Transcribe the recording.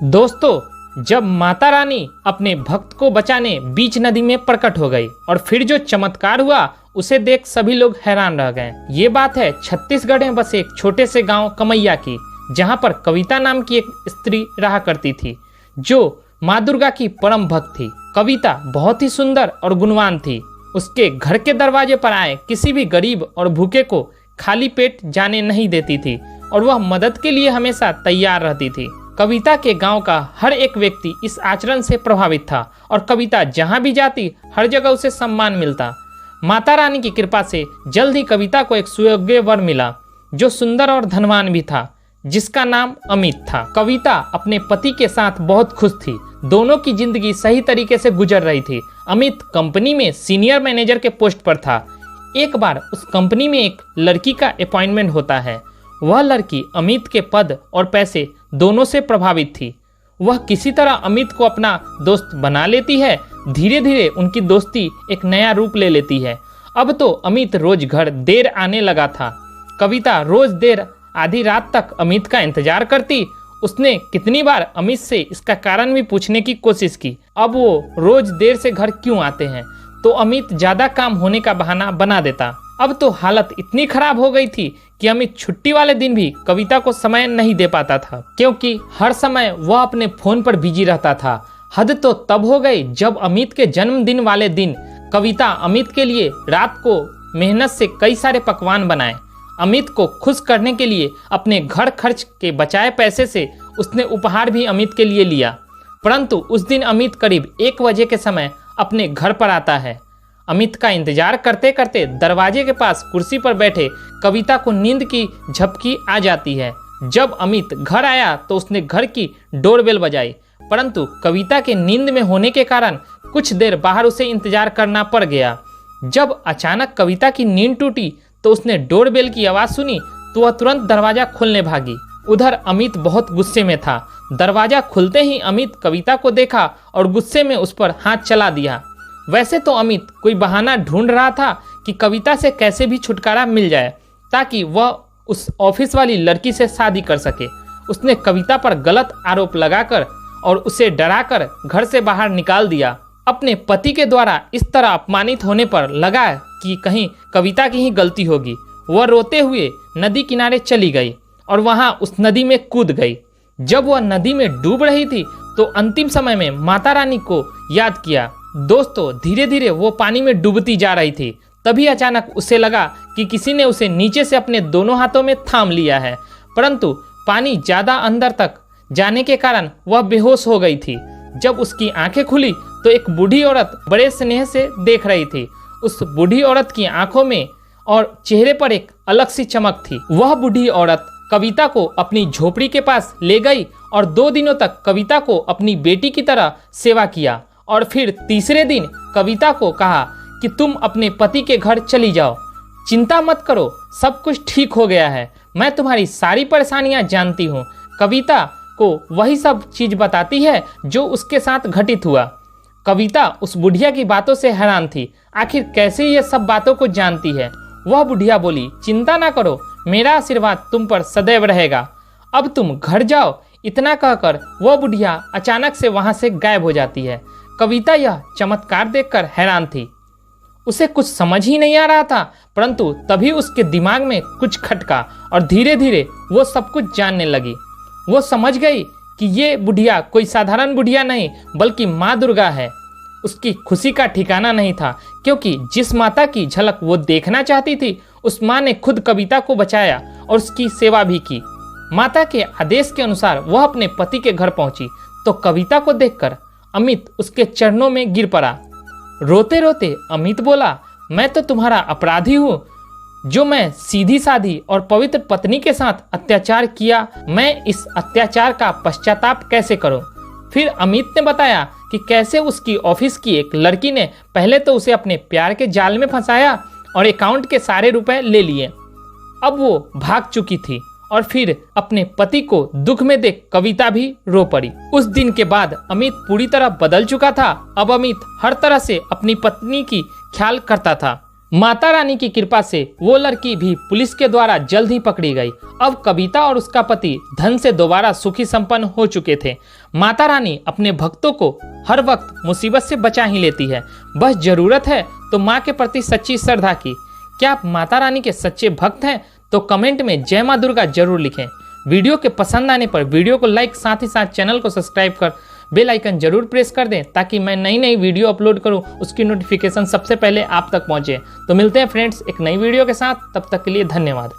दोस्तों, जब माता रानी अपने भक्त को बचाने बीच नदी में प्रकट हो गई और फिर जो चमत्कार हुआ उसे देख सभी लोग हैरान रह गए। ये बात है छत्तीसगढ़ में बसे एक छोटे से गांव कमैया की, जहां पर कविता नाम की एक स्त्री रहा करती थी जो माँ दुर्गा की परम भक्त थी। कविता बहुत ही सुंदर और गुणवान थी। उसके घर के दरवाजे पर आए किसी भी गरीब और भूखे को खाली पेट जाने नहीं देती थी और वह मदद के लिए हमेशा तैयार रहती थी। कविता के गांव का हर एक व्यक्ति इस आचरण से प्रभावित था और कविता जहां भी जाती हर जगह उसे सम्मान मिलता। माता रानी की कृपा से जल्द ही कविता को एक सुयोग्य वर मिला जो सुंदर और धनवान भी था, जिसका नाम अमित था। कविता अपने पति के साथ बहुत खुश थी। दोनों की जिंदगी सही तरीके से गुजर रही थी। अमित कंपनी में सीनियर मैनेजर के पोस्ट पर था। एक बार उस कंपनी में एक लड़की का अपॉइंटमेंट होता है। वह लड़की अमित के पद और पैसे दोनों से प्रभावित थी। वह किसी तरह अमित को अपना दोस्त बना लेती है। धीरे धीरे उनकी दोस्ती एक नया रूप ले लेती है। अब तो अमित रोज घर देर आने लगा था। कविता रोज देर आधी रात तक अमित का इंतजार करती। उसने कितनी बार अमित से इसका कारण भी पूछने की कोशिश की। अब वो रोज देर से घर क्यों आते हैं, तो अमित ज्यादा काम होने का बहाना बना देता। अब तो हालत इतनी खराब हो गई थी कि अमित छुट्टी वाले दिन भी कविता को समय नहीं दे पाता था, क्योंकि हर समय वह अपने फोन पर बिजी रहता था। हद तो तब हो गई जब अमित के जन्मदिन वाले दिन कविता अमित के लिए रात को मेहनत से कई सारे पकवान बनाए। अमित को खुश करने के लिए अपने घर खर्च के बचाए पैसे से उसने उपहार भी अमित के लिए लिया। परंतु उस दिन अमित करीब 1 बजे के समय अपने घर पर आता है। अमित का इंतजार करते करते दरवाजे के पास कुर्सी पर बैठे कविता को नींद की झपकी आ जाती है। जब अमित घर आया तो उसने घर की डोरबेल बजाई, परंतु कविता के नींद में होने के कारण कुछ देर बाहर उसे इंतजार करना पड़ गया। जब अचानक कविता की नींद टूटी तो उसने डोरबेल की आवाज़ सुनी तो वह तुरंत दरवाजा खोलने भागी। उधर अमित बहुत गुस्से में था। दरवाजा खुलते ही अमित कविता को देखा और गुस्से में उस पर हाथ चला दिया। वैसे तो अमित कोई बहाना ढूंढ रहा था कि कविता से कैसे भी छुटकारा मिल जाए ताकि वह उस ऑफिस वाली लड़की से शादी कर सके। उसने कविता पर गलत आरोप लगाकर और उसे डराकर घर से बाहर निकाल दिया। अपने पति के द्वारा इस तरह अपमानित होने पर लगा कि कहीं कविता की ही गलती होगी। वह रोते हुए नदी किनारे चली गई और वहां उस नदी में कूद गई। जब वह नदी में डूब रही थी तो अंतिम समय में माता रानी को याद किया। दोस्तों, धीरे धीरे वो पानी में डूबती जा रही थी। तभी अचानक उसे लगा कि किसी ने उसे नीचे से अपने दोनों हाथों में थाम लिया है, परंतु पानी ज्यादा अंदर तक जाने के कारण वह बेहोश हो गई थी। जब उसकी आंखें खुली तो एक बूढ़ी औरत बड़े स्नेह से देख रही थी। उस बूढ़ी औरत की आंखों में और चेहरे पर एक अलग सी चमक थी। वह बूढ़ी औरत कविता को अपनी झोपड़ी के पास ले गई और 2 दिनों तक कविता को अपनी बेटी की तरह सेवा किया और फिर तीसरे दिन कविता को कहा कि तुम अपने पति के घर चली जाओ। चिंता मत करो, सब कुछ ठीक हो गया है। मैं तुम्हारी सारी परेशानियां जानती हूँ। कविता को वही सब चीज बताती है जो उसके साथ घटित हुआ। कविता उस बुढ़िया की बातों से हैरान थी। आखिर कैसे ये सब बातों को जानती है? वह बुढ़िया बोली, चिंता ना करो, मेरा आशीर्वाद तुम पर सदैव रहेगा। अब तुम घर जाओ। इतना कहकर वह बुढ़िया अचानक से वहां से गायब हो जाती है। कविता यह चमत्कार देखकर हैरान थी। उसे कुछ समझ ही नहीं आ रहा था, परंतु तभी उसके दिमाग में कुछ खटका और धीरे धीरे वो सब कुछ जानने लगी। वो समझ गई कि ये बुढ़िया कोई साधारण बुढ़िया नहीं बल्कि माँ दुर्गा है। उसकी खुशी का ठिकाना नहीं था, क्योंकि जिस माता की झलक वो देखना चाहती थी उस माँ ने खुद कविता को बचाया और उसकी सेवा भी की। माता के आदेश के अनुसार वह अपने पति के घर पहुंची तो कविता को देखकर अमित उसके चरणों में गिर पड़ा। रोते रोते अमित बोला, मैं तो तुम्हारा अपराधी हूँ जो मैं सीधी साधी और पवित्र पत्नी के साथ अत्याचार किया। मैं इस अत्याचार का पश्चाताप कैसे करूं? फिर अमित ने बताया कि कैसे उसकी ऑफिस की एक लड़की ने पहले तो उसे अपने प्यार के जाल में फंसाया और अकाउंट के सारे रुपए ले लिए। अब वो भाग चुकी थी और फिर अपने पति को दुख में देख कविता भी रो पड़ी। उस दिन के बाद अमित पूरी तरह बदल चुका था। अब अमित हर तरह से अपनी पत्नी की ख्याल करता था। माता रानी की कृपा से वो लड़की भी पुलिस के द्वारा जल्द ही पकड़ी गई। अब कविता और उसका पति धन से दोबारा सुखी संपन्न हो चुके थे। माता रानी अपने भक्तों को हर वक्त मुसीबत से बचा ही लेती है, बस जरूरत है तो माँ के प्रति सच्ची श्रद्धा की। क्या आप माता रानी के सच्चे भक्त हैं? तो कमेंट में जय माँ दुर्गा जरूर लिखें। वीडियो के पसंद आने पर वीडियो को लाइक, साथ ही साथ चैनल को सब्सक्राइब कर बेल आइकन जरूर प्रेस कर दें ताकि मैं नई नई वीडियो अपलोड करूं उसकी नोटिफिकेशन सबसे पहले आप तक पहुंचे। तो मिलते हैं फ्रेंड्स एक नई वीडियो के साथ, तब तक के लिए धन्यवाद।